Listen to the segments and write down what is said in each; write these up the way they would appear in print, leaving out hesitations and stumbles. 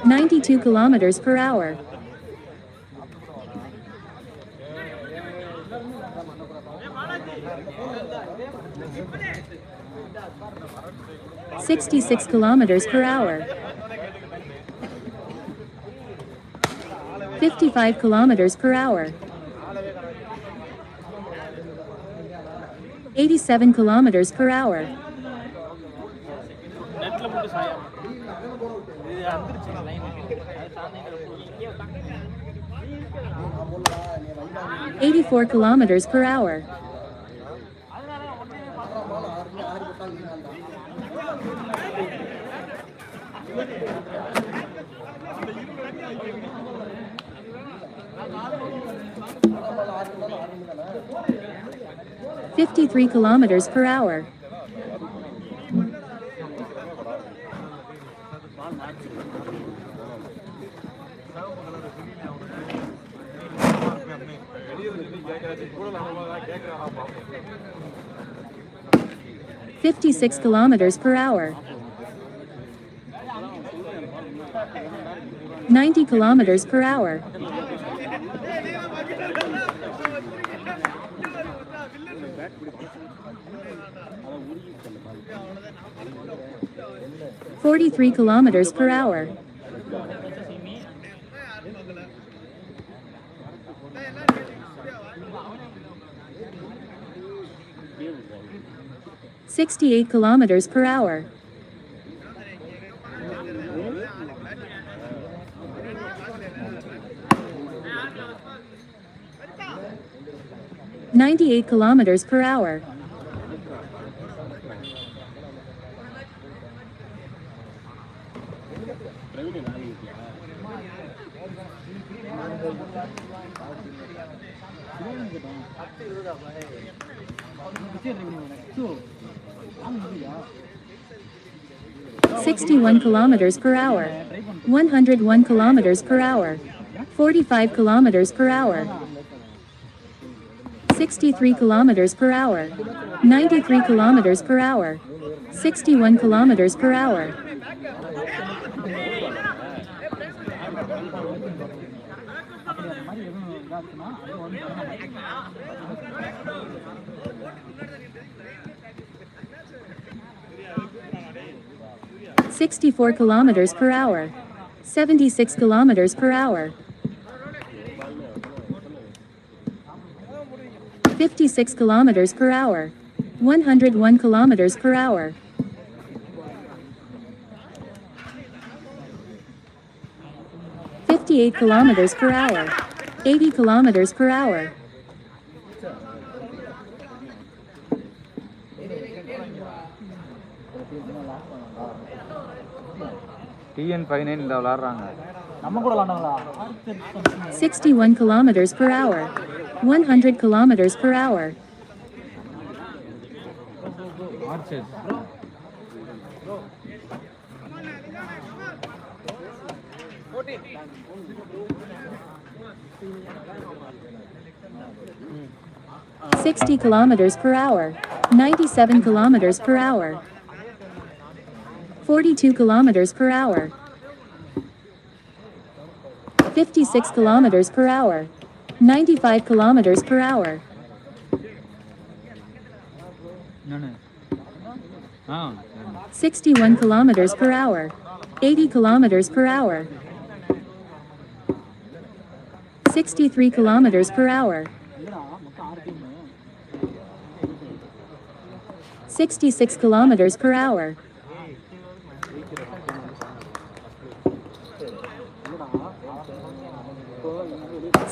92 kilometers per hour. 66 kilometers per hour. 55 kilometers per hour. 87 kilometers per hour. 84 kilometers per hour. 53 kilometers per hour. 56 kilometers per hour. 90 kilometers per hour. 43 kilometers per hour. 68 kilometers per hour. 98 kilometers per hour. 61 kilometers per hour. 101 kilometers per hour. 45 kilometers per hour. 63 kilometers per hour. 93 kilometers per hour. 61 kilometers per hour. 64 kilometers per hour. 76 kilometers per hour. 56 kilometers per hour. 101 kilometers per hour. 58 kilometers per hour. 80 kilometers per hour. 61 kilometers per hour. 100 kilometers per hour. 60 kilometers per hour. 97 kilometers per hour. 42 kilometers per hour. 56 kilometers per hour. 95 kilometers per hour. 61 kilometers per hour. 80 kilometers per hour. 63 kilometers per hour. 66 kilometers per hour.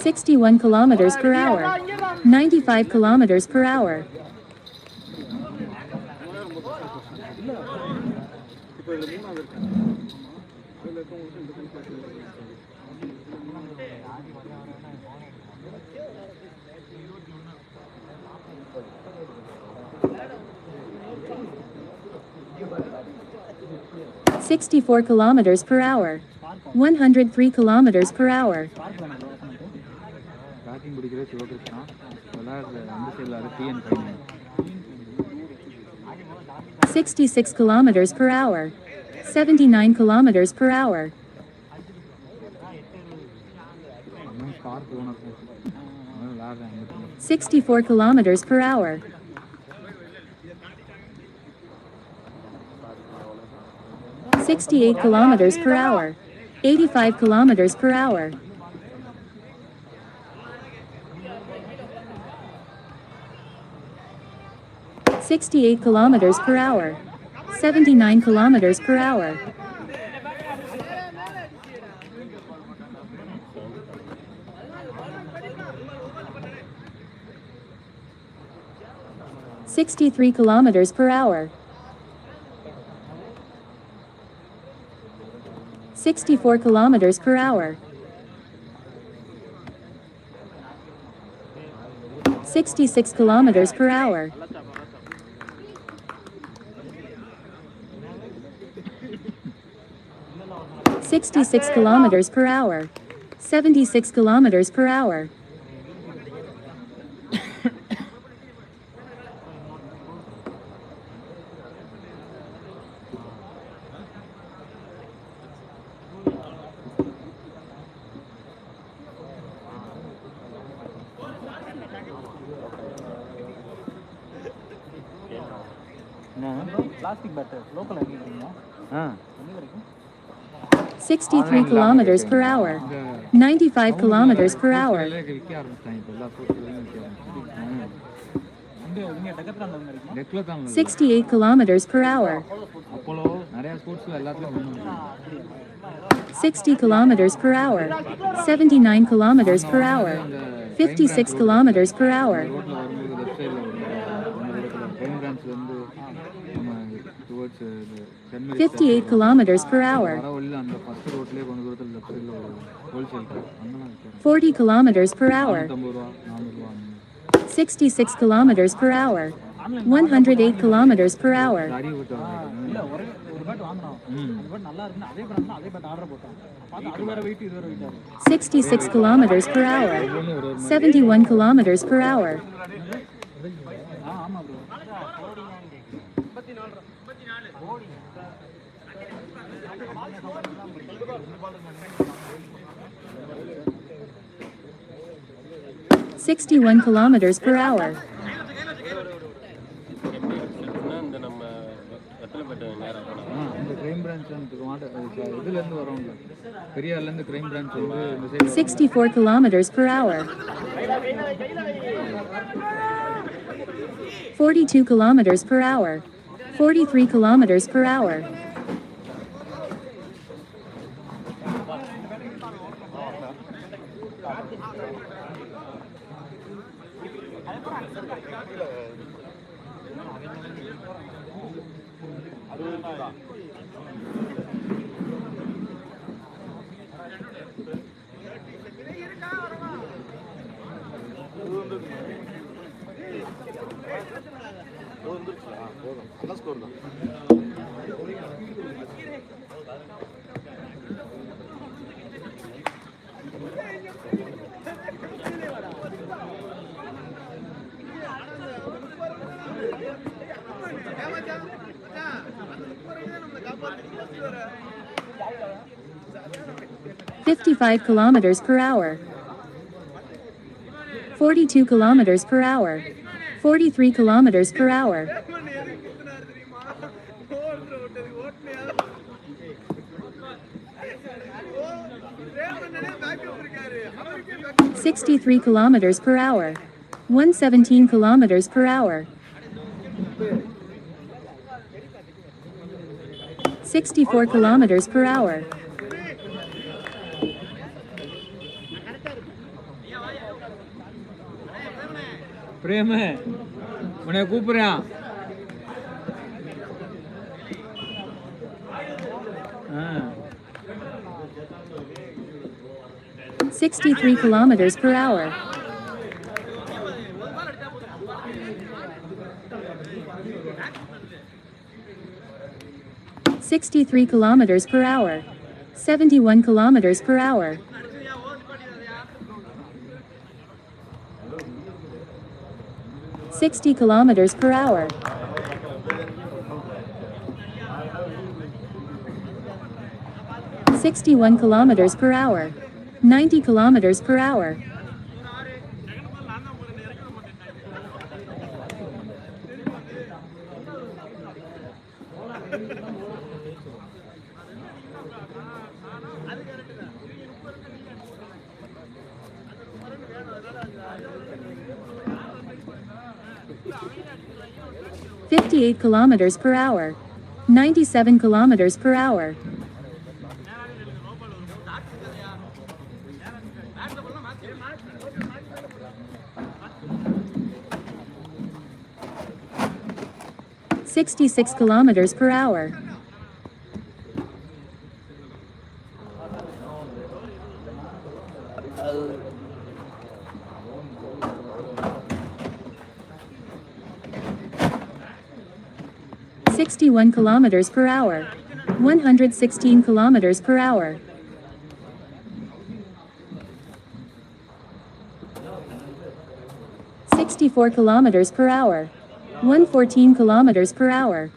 61 kilometers per hour. 95 kilometers per hour. 64 kilometers per hour. 103 kilometers per hour. 66 kilometers per hour. 79 kilometers per hour. 64 kilometers per hour. 68 kilometers per hour. 85 kilometers per hour. 68 kilometers per hour. 79 kilometers per hour. 63 kilometers per hour. 64 kilometers per hour. 66 kilometers per hour. 66 kilometers per hour. 76 kilometers per hour. 63 kilometers per hour. 95 kilometers per hour. 68 kilometers per hour. 60 kilometers per hour. 79 kilometers per hour. 56 kilometers per hour. 58 kilometers per hour. 40 kilometers per hour. 66 kilometers per hour. 108 kilometers per hour. 66 kilometers per hour. 71 kilometers per hour. 61 kilometers per hour. Sixty-four kilometers per hour. 42 kilometers per hour. 43 kilometers per hour. 55 kilometers per hour. 42 kilometers per hour. 43 kilometers per hour. 63 kilometers per hour. 117 kilometers per hour. 64 kilometers per hour. பிரேம உன்னை கூப்பிடுறான். 63 kilometers per hour. 63 kilometers per hour. 71 kilometers per hour. 60 kilometers per hour. 61 kilometers per hour. 90 kilometers per hour. 58 kilometers per hour. 97 kilometers per hour. 66 kilometers per hour. 61 kilometers per hour. 116 kilometers per hour. 64 kilometers per hour. 114 kilometers per hour.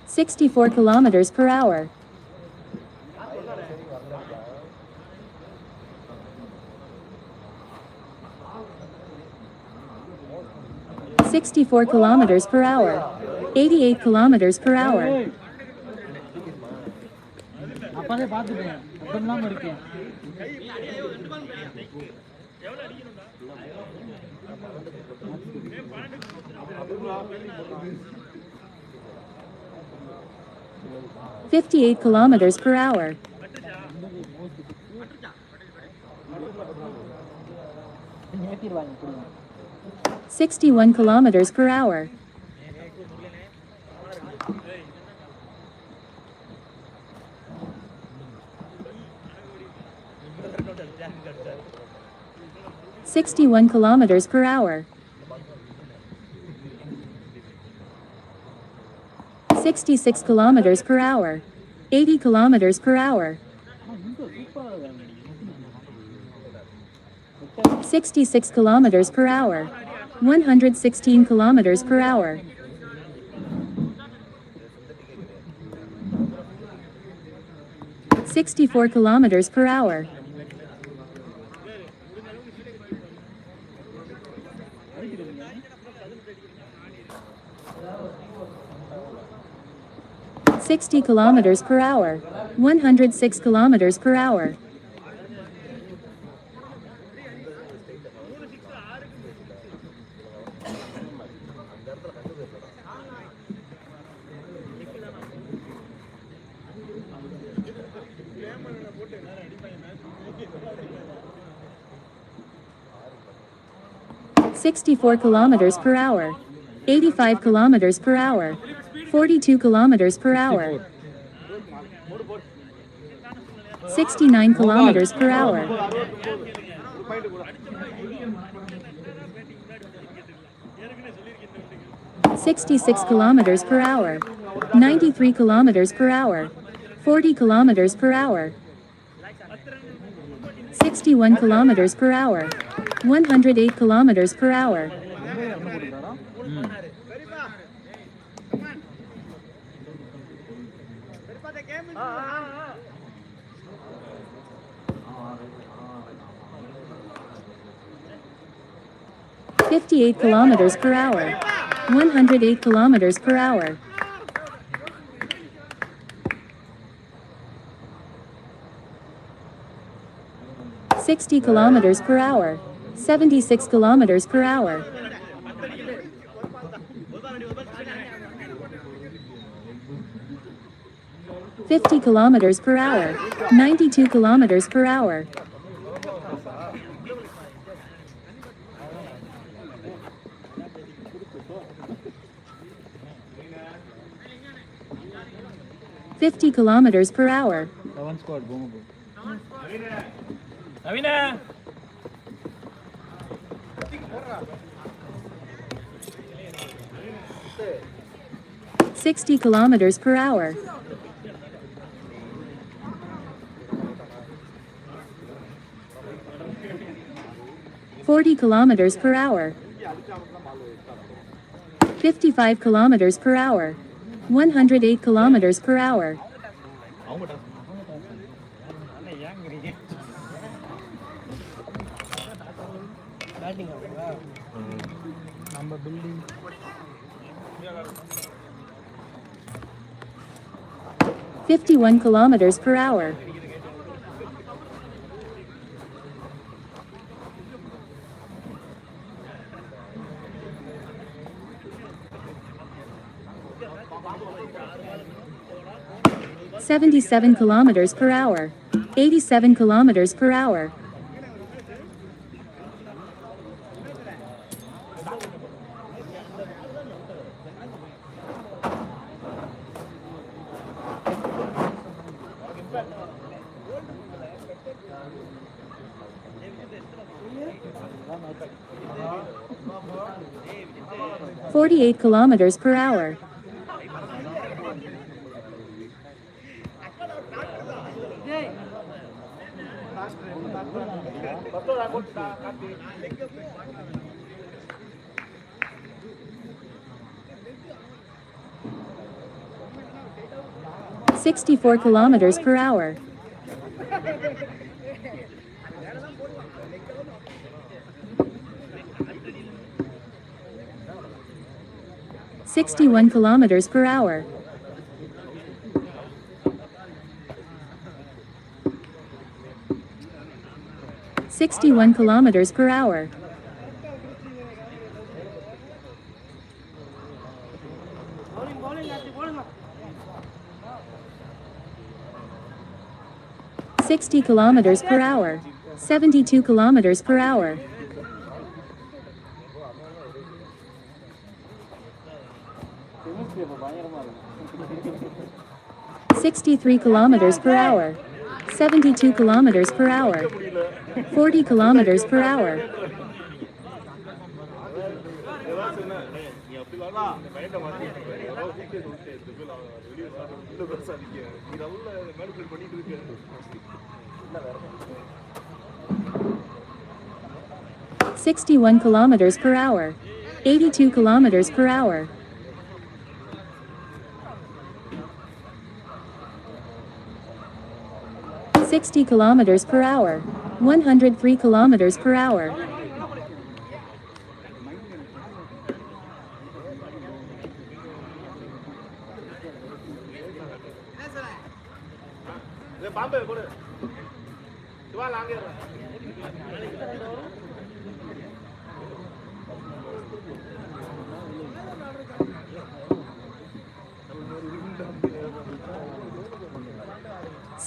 64 kilometers per hour. 64 kilometers per hour. 88 kilometers per hour. அப்பதே பாத்துட்டேன் அதெல்லாம் இருக்கேன் 58 kilometers per hour. 61 kilometers per hour. 61 kilometers per hour. 66 kilometers per hour. 80 kilometers per hour. 66 kilometers per hour. 116 kilometers per hour. 64 kilometers per hour. 60 kilometers per hour. 106 kilometers per hour. 64 kilometers per hour. 85 kilometers per hour. 42 kilometers per hour. 69 kilometers per hour. 66 kilometers per hour. 93 kilometers per hour. 40 kilometers per hour. 61 kilometers per hour. 108 kilometers per hour. 58 kilometers per hour. 108 kilometers per hour. 60 kilometers per hour. 76 kilometers per hour. 50 kilometers per hour. 92 kilometers per hour. 50 kilometers per hour. 60 kilometers per hour. 40 kilometers per hour. 55 kilometers per hour. 108 kilometers per hour. நம்ம building 51 kilometers per hour. $77 kilometers per hour. 87 kilometers per hour. $48 kilometers per hour. $64 kilometers per hour. $61 kilometers per hour. $61 kilometers per hour. $60 kilometers per hour. 72 kilometers per hour. $63 kilometers per hour. 72 kilometers per hour. 40 kilometers per hour. $61 kilometers per hour. 82 kilometers per hour. $60 kilometers per hour. 103 kilometers per hour.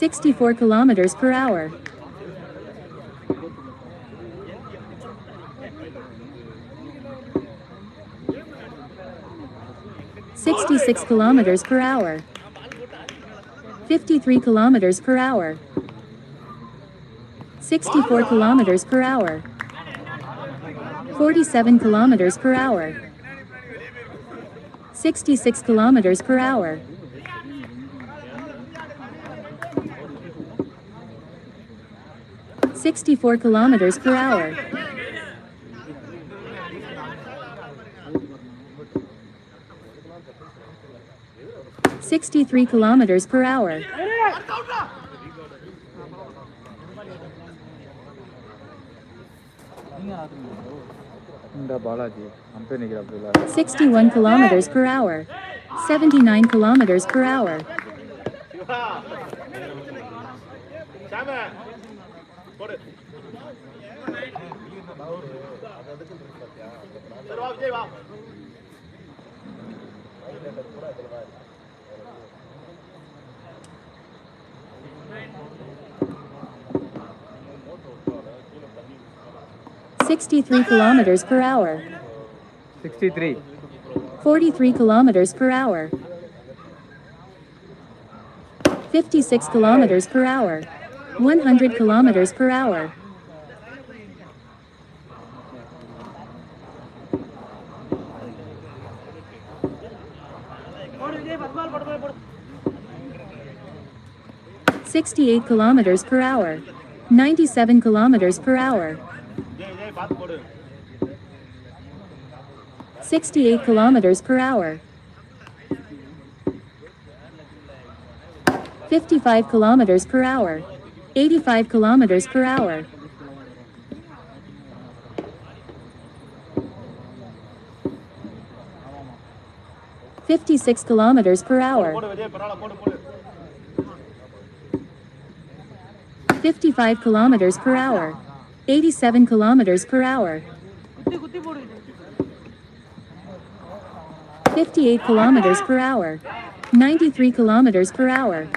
$64 kilometers per hour. $66 kilometers per hour. 53 kilometers per hour. 64 kilometers per hour. 47 kilometers per hour. 66 kilometers per hour. 64 kilometers per hour. $63 kilometers per hour. இந்த Balaji அம்பே நிக்கிறாப்ல 61 kilometers per hour. 79 kilometers per hour. $63 kilometers per hour. 63 $43 kilometers per hour. 56 kilometers per hour. 100 kilometers per hour. $68 kilometers per hour. 97 kilometers per hour. 68 kilometers per hour. 55 kilometers per hour. 85 kilometers per hour. 56 kilometers per hour. 55 kilometers per hour. 87 kilometers per hour. 58 kilometers per hour. 93 kilometers per hour.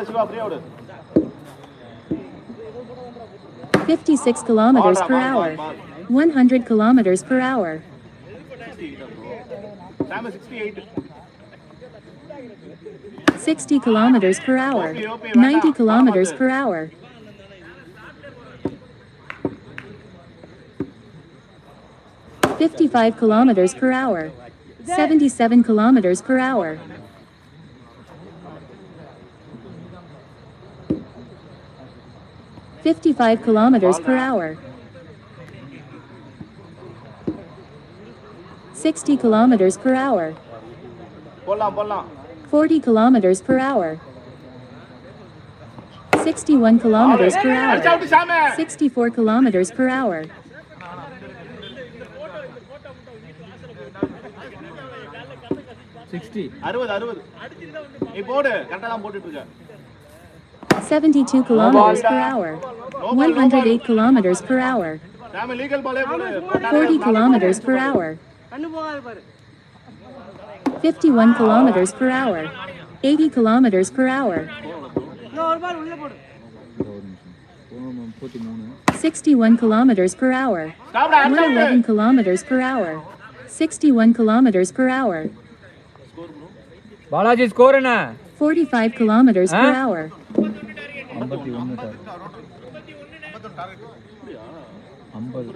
Siva ஃப்ரீயா விடு 56 kilometers per hour. 100 kilometers per hour. சாம 68 60 kilometers per hour. 90 kilometers per hour. 55 kilometers per hour. 77 kilometers per hour. 55 kilometers per hour. 60 kilometers per hour. போலாம் 40 kilometers per hour. 61 kilometers per hour. 64 kilometers per hour. 60. 60 நீ போடு கரெக்ட்டா தான் போட்டுட்டு இருக்க 72 kilometers per hour. 108 kilometers per hour. சாம legal பாலே போடு 40 kilometers per hour. 51 kilometers per hour. 80 kilometers per hour. 61 kilometers per hour. 111 kilometers per hour. 61 kilometers per hour. Balaji score என்ன 45 kilometers per hour. 51 sir 50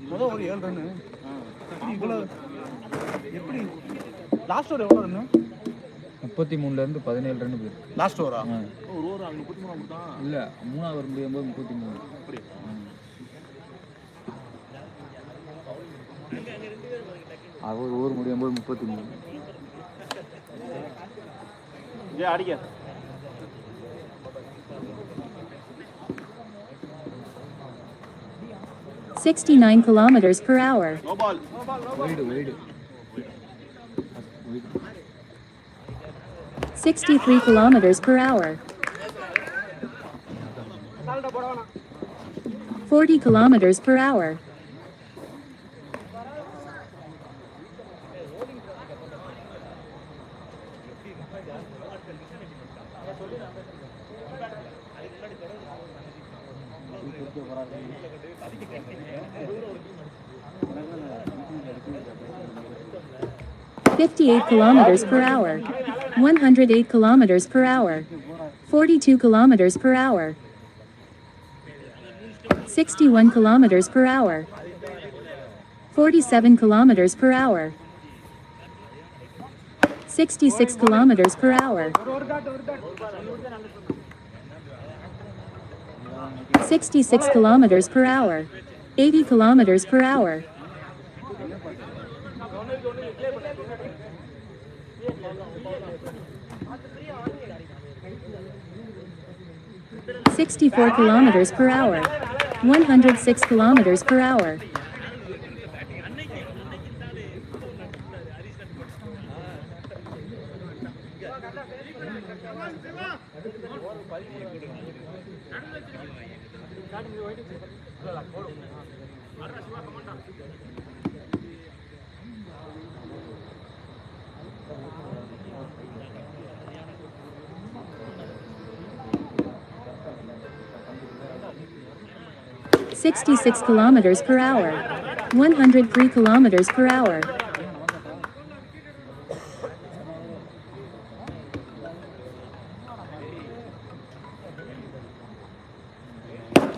முத ஒரு 7 ரன் இவ்வளவு எப்படி last over எவ்வளவு run 33 ல இருந்து 17 ரன் போயிருக்கு லாஸ்ட் ஓவரா ஒரு ஓவர் அங்க 33 மட்டும் இல்ல மூணாவது ஓவர் முடியும்போது 33 அப்படியே அவர் ஓவர் முடியும்போது 33 ஜே அடிங்க 69 kilometers per hour. No ball wide 63 kilometers per hour. 40 kilometers per hour. 58 kilometers per hour. 108 kilometers per hour. 42 kilometers per hour. 61 kilometers per hour. 47 kilometers per hour. 66 kilometers per hour. 66 kilometers per hour. 80 kilometers per hour. 64 kilometers per hour. 106 kilometers per hour. 66 kilometers per hour. 103 kilometers per hour.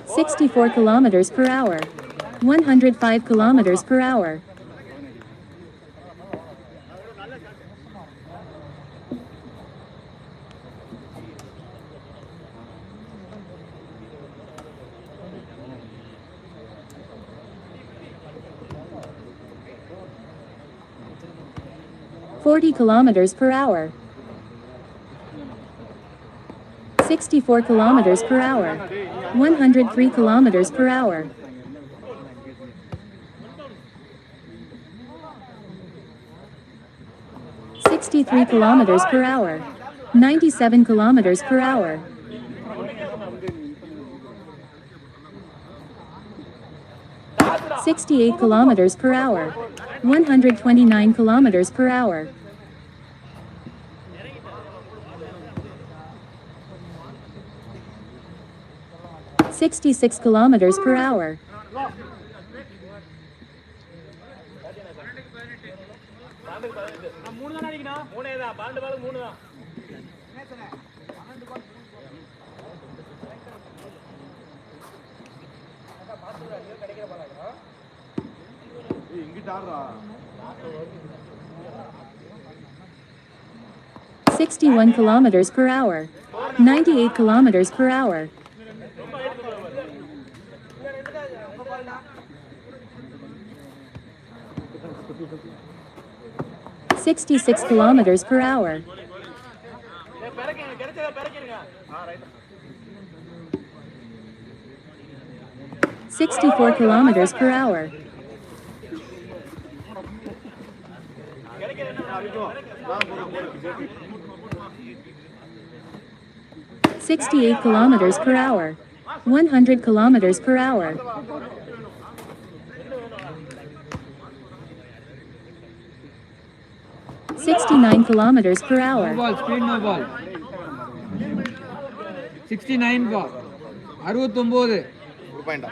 64 kilometers per hour. 105 kilometers per hour. 40 kilometers per hour. 64 kilometers per hour. 103 kilometers per hour. 63 kilometers per hour. 97 kilometers per hour. 68 kilometers per hour. 129 kilometers per hour. 66 kilometers per hour. 61 kilometers per hour. 98 kilometers per hour. 66 kilometers per hour. 64 kilometers per hour. 68 kilometers per hour. 100 kilometers per hour. 69 kilometers per No hour. ball, speed no ball. 69 ball. 69. ஒரு பாயிண்டா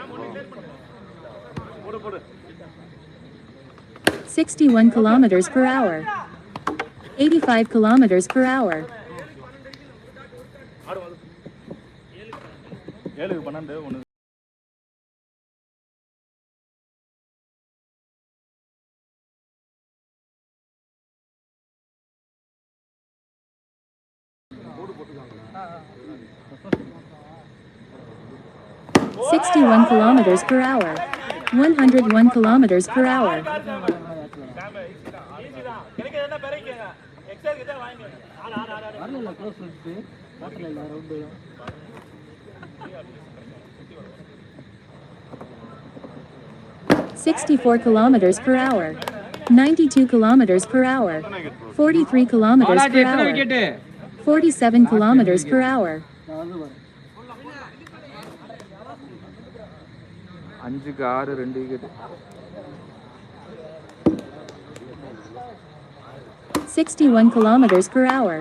61 kilometers per hour. 85 kilometers per hour. 7 12 1 61 kilometers per hour. 101 kilometers per hour. 64 kilometers per hour. 92 kilometers per hour. 43 kilometers Balaji per எத்தனை hour. Wicket? 47 kilometers per hour. 5க்கு 6 2 wicket. 61 kilometers per hour.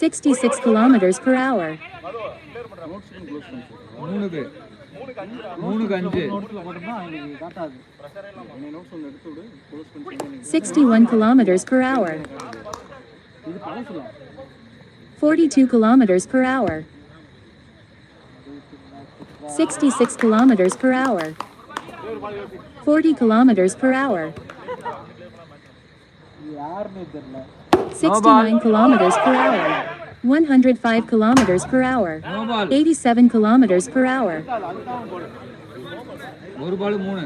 66 kilometers per hour. 3க்கு 5. 61 kilometers per hour. 42 kilometers per hour. 66 kilometers per hour. 40 kilometers per hour. 69 kilometers per hour. 105 kilometers per hour. No ball. 87 kilometers per hour. ஒரு பால் 3.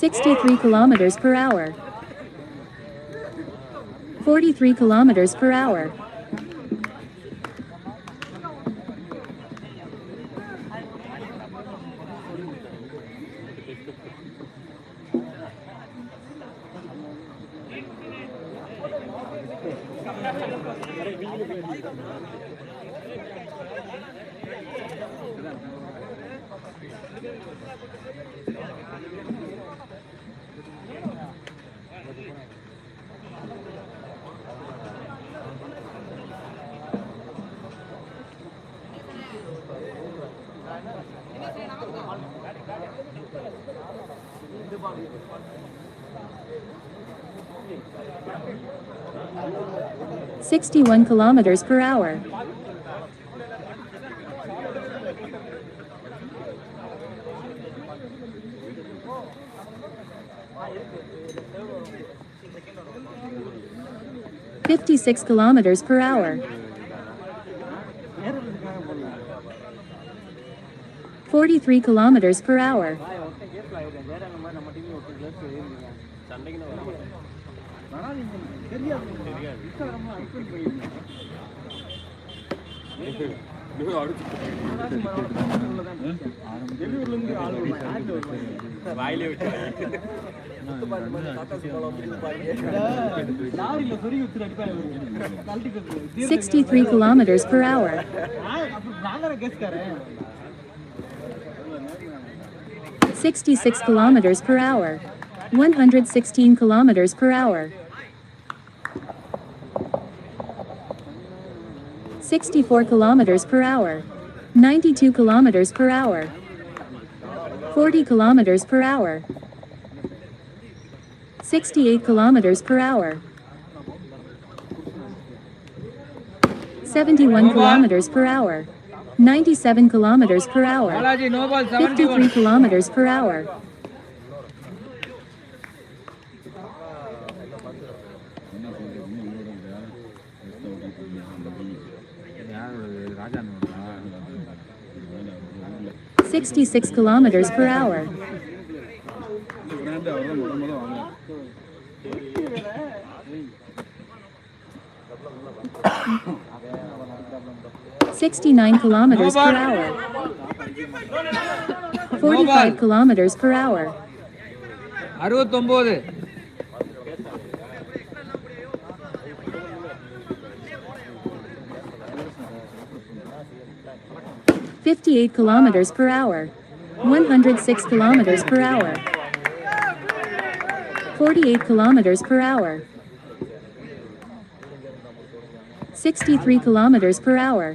63 kilometers per hour. 43 kilometers per hour. 61 kilometers per hour. 56 kilometers per hour. 43 kilometers per hour. வாயிலே விட்டு 63 kilometers per hour. 66 kilometers per hour. 116 kilometers per hour. 64 kilometers per hour. 92 kilometers per hour. 40 kilometers per hour. 68 kilometers per hour. 71 kilometers per hour. 97 kilometers per hour. Balaji no ball 53 kilometers per hour. ராஜானோடா 66 kilometers per hour. 69 kilometers per hour. 45 kilometers per hour. 69 58 kilometers per hour. 106 kilometers per hour. 48 kilometers per hour. 63 kilometers per hour.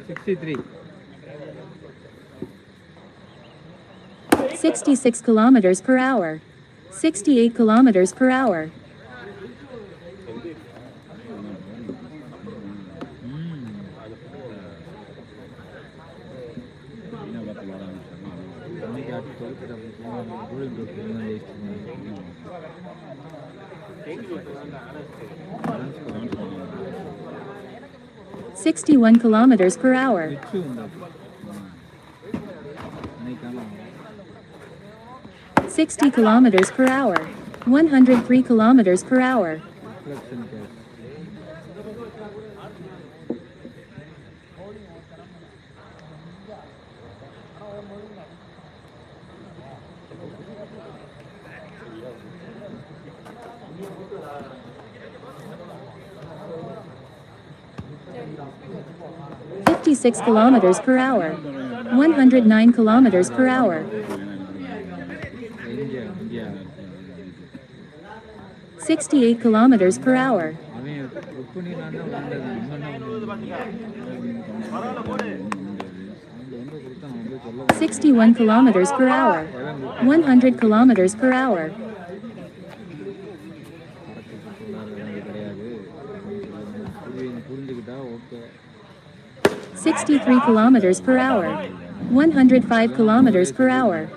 63 66 kilometers per hour. 68 kilometers per hour. அன்னைக்கு ஆட்டு தோற்கிட்ட 61 kilometers per hour. 60 kilometers per hour. 103 kilometers per hour. 56 kilometers per hour. 109 kilometers per hour. 68 kilometers per hour. 61 kilometers per hour. 100 kilometers per hour. 63 kilometers per hour. 105 kilometers per hour.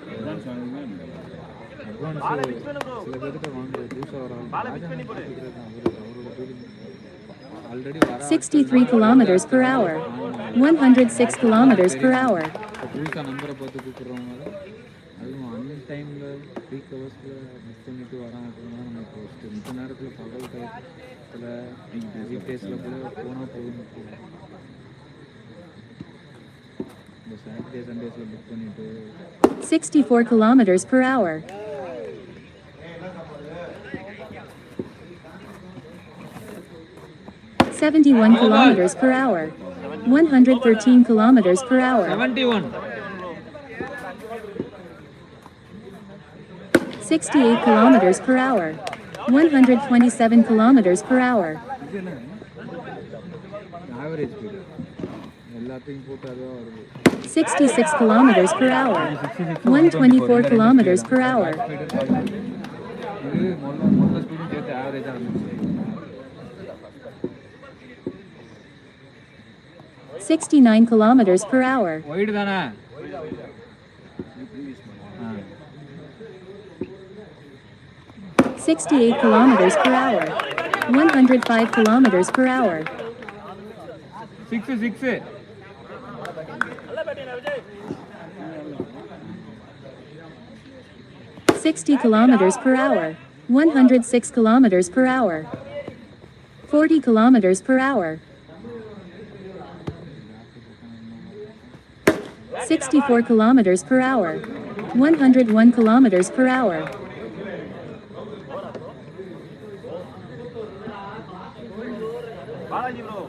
63 kilometers per hour. 106 kilometers per hour. புதுசாக நம்பரை பார்த்து கூப்பிட்றவங்க அதுவும் an டைமில் peak ஹவர்ஸில் miss பண்ணிட்டு வராங்க அப்படின்னா நமக்கு ஃபஸ்ட்டு மித்த நேரத்தில் பகல் டயத்தில் வீக் டேஸில் கூட போனால் போதும் இந்த சாட்டர்டே சண்டேஸில் புக் பண்ணிவிட்டு 64 kilometers per hour. 71 kilometers per hour. 113 kilometers per hour. 71 68 kilometers per hour. 127 kilometers per hour. Average speed எல்லாத்தையும் போட்டு அதுவாக வருது 66 kilometers per hour. 124 kilometers per hour. இது மொத்த ஸ்பீடும் சேர்த்து ஆவரேஜாக இருந்துச்சு 69 kilometers per hour. ஒயிடு தானே 68 kilometers per hour. 105 kilometers per hour. 6 60 kilometers per hour. 106 kilometers per hour. 40 kilometers per hour. 64 kilometers per hour. 101 kilometers per hour. Balaji bro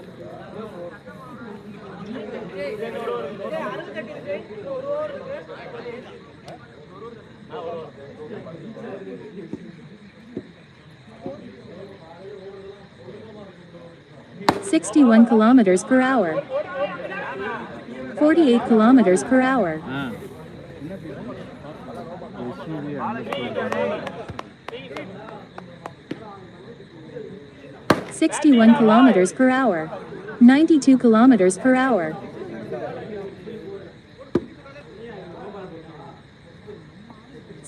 61 kilometers per hour. 48 kilometers per hour. 61 kilometers per hour. 92 kilometers per hour.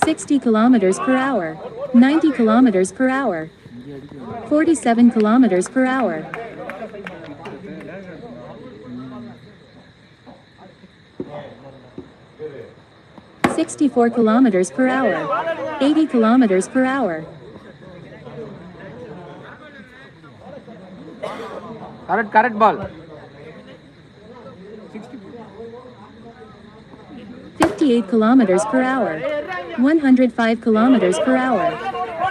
60 kilometers per hour. 90 kilometers per hour. 47 kilometers per hour. 64 kilometers per hour. 80 kilometers per hour. Correct ball. 58 kilometers per hour. 105 kilometers per hour.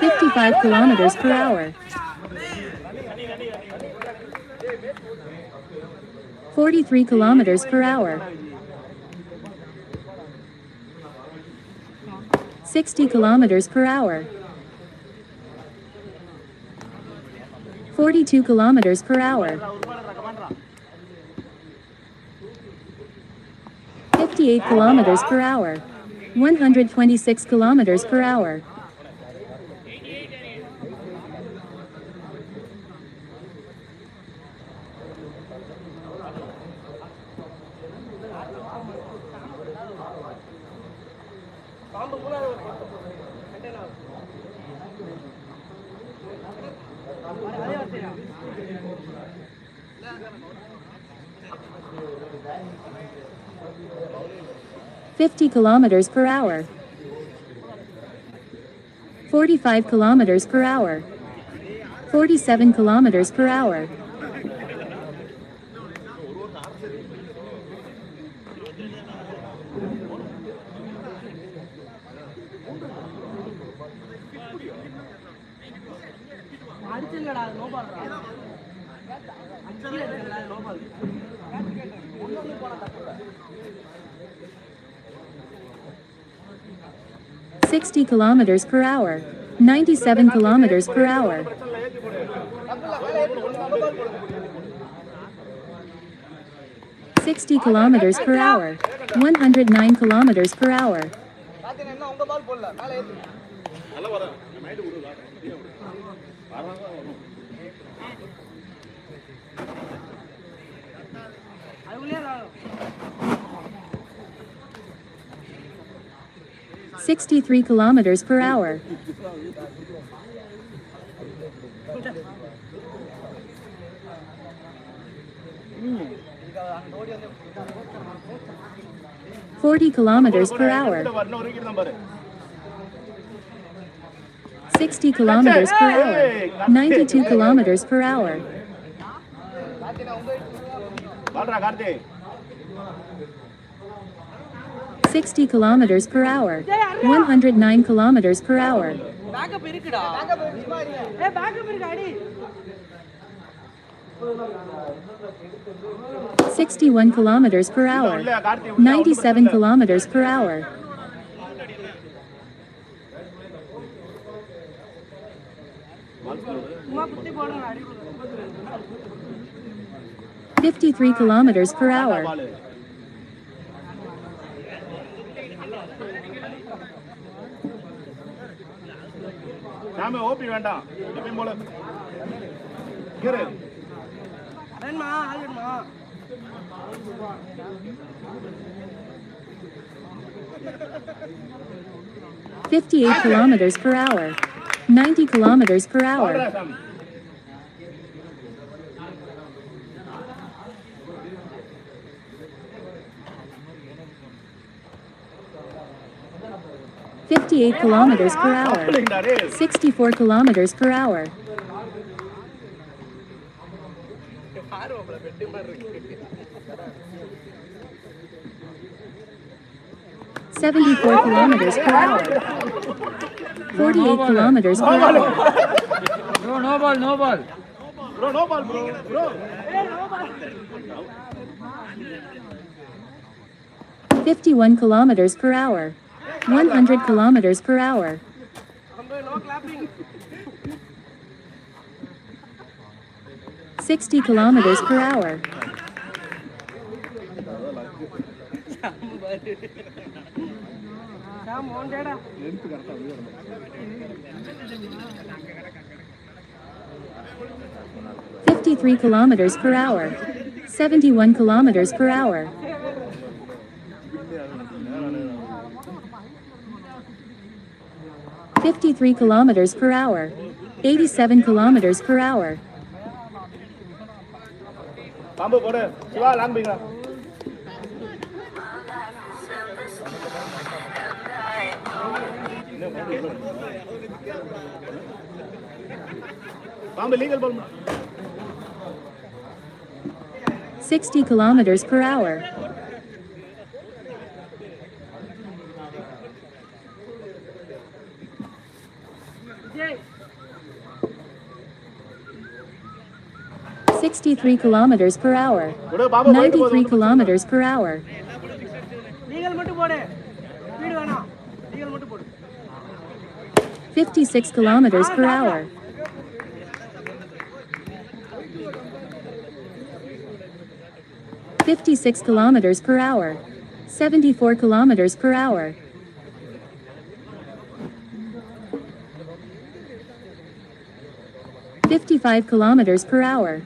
55 kilometers per hour. 43 kilometers per hour. 60 kilometers per hour. 42 kilometers per hour. 58 kilometers per hour. 126 kilometers per hour. 50 kilometers per hour. 45 kilometers per hour. 47 kilometers per hour. 60 kilometers per hour. 97 kilometers per hour. 60 kilometers per hour. 109 kilometers per hour. 63 kilometers per hour. 40 kilometers per hour. 60 kilometers per hour. 92 kilometers per hour. 60 kilometers per hour. 109 kilometers per hour. 61 kilometers per hour. 97 kilometers per hour. 53 kilometers per hour. 58 kilometers per hour. 90 kilometers per hour. 58 kilometers per hour. இல்லைங்கடா டேய் 64 kilometers per hour. 74 kilometers per hour. 48 kilometers per hour. No, no ball, no ball. Bro no ball bro bro 51 kilometers per hour. 100 kilometers per hour. 60 kilometers per hour. 53 kilometers per hour. 71 kilometers per hour. 53 kilometers per hour. 87 kilometers per hour. பாம்பு போடு Siva long பீங்கடா பாம்பு legal பால் 60 kilometers per hour. 63 kilometers per hour. 93 kilometers per hour. 56 kilometers per hour. 56 kilometers per hour. 74 kilometers per hour. 55 kilometers per hour.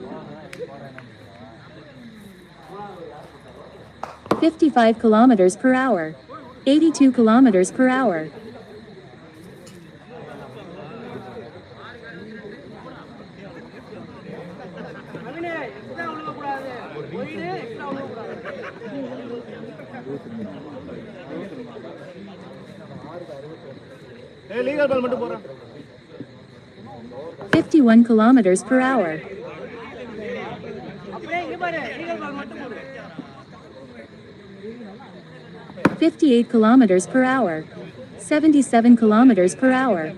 55 kilometers per hour. 82 kilometers per hour. 51 kilometers per hour. 58 kilometers per hour. 77 kilometers per hour.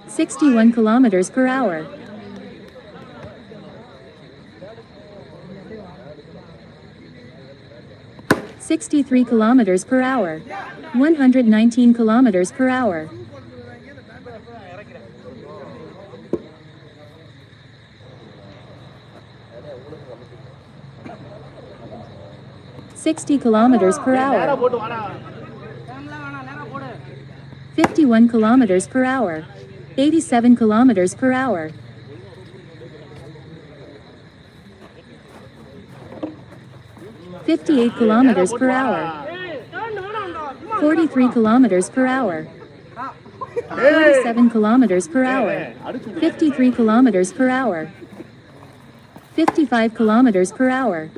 61 kilometers per hour. 63 kilometers per hour. 119 kilometers per hour. 60 kilometers per hour. 51 kilometers per hour. 87 kilometers per hour. 58 kilometers per hour. 43 kilometers per hour. 47 kilometers per hour. 53 kilometers per hour. 55 kilometers per hour.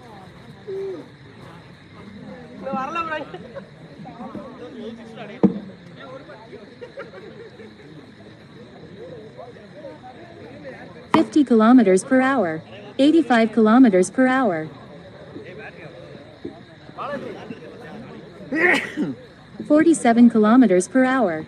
50 kilometers per hour. 85 kilometers per hour. 47 kilometers per hour.